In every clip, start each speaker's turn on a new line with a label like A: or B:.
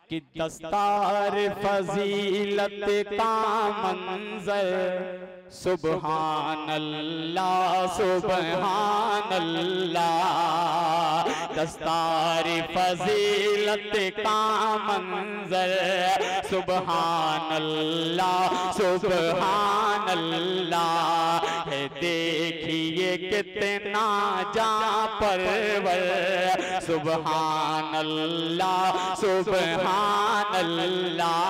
A: कि दस्तार फजीलत का मंजर सुबहान अल्लाह सुबहान अल्लाह। दस्तार फजीलत का मंजर सुबहान अल्लाह सुबहान अल्लाह है। देखिए कितना जा परवर सुबहान अल्लाह सुबहान अल्लाह।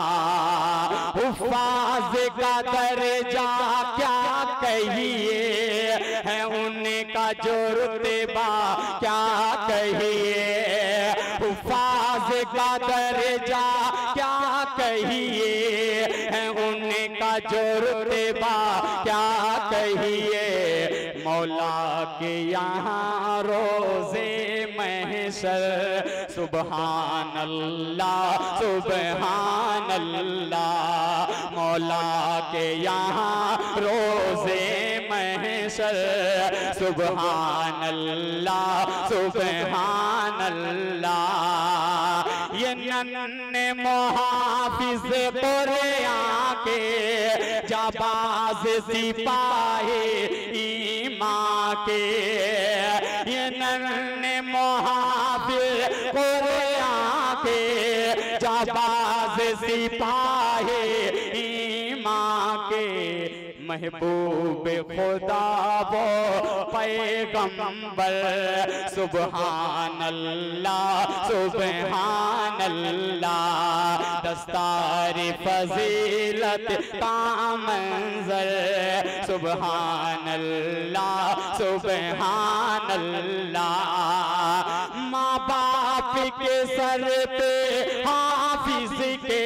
A: हुफ़ाज़ का दर्जा क्या कहिए है उनका जो रुतबा क्या कहिए। हुफ़ाज़ का दर्जा क्या कहिए है उनका जो रुतबा क्या कहिए। मौला के यहाँ रोज़े महशर सुबहान अल्लाह सुबहान अल्लाह। मौला के यहाँ रोज़े महशर सुबहान अल्लाह सुबहान अल्लाह। ये नन्हे मुहाफिज़ कुरान के जाबाज सिपाही ईमान के। ये नन्हे मुहाफिज़ कुरान के जाबाज सिपाही ईमान के। महबूब खुदा वो पैगंबर सुबहान अल्लाह सुबहान अल्लाह। दस्तार फजीलत का मंजर सुबहान अल्लाह सुबहान अल्लाह। माँ बाप के सर पे हाफिज के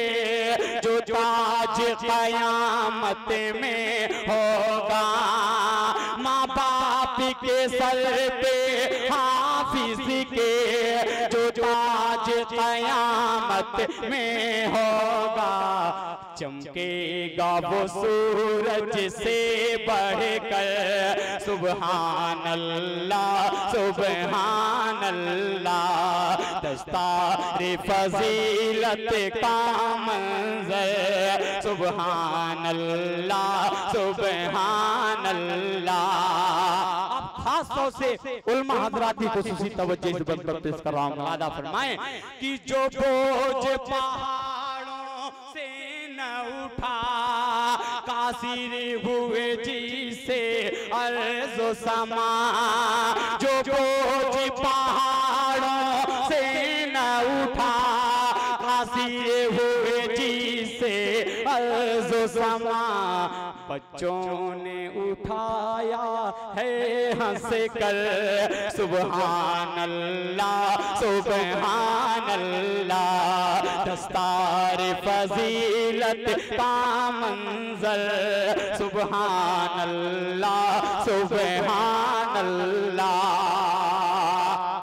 A: जो ताज क़यामत में होगा। माँ बाप के सर पे हाफिज के जो ताज क़यामत में होगा। चमकेगा वो सूरज से बढ़कर सुबहान अल्लाह सुबहान अल्लाह। दस्तार फजीलत का मंजर सुबहान अल्लाह सुबहान अल्लाह। अब खास तौर से उलमा हजरात की खुसूसी तवज्जो इस बात पर पेश कर रहा हूं। वादा फरमाएं कि जो बोझ पहाड़ों से न उठा कासिर हुए जिसे अर्ज़ो समा। जो बोझ पहाड़ों से न उठा कासिर हुए जिसे अर्ज़ो समा। बच्चों ने उठाया है हंस कर सुबहान अल्लाह सुबहान अल्लाह। दस्तार फजीलत का मंजर सुबहान अल्लाह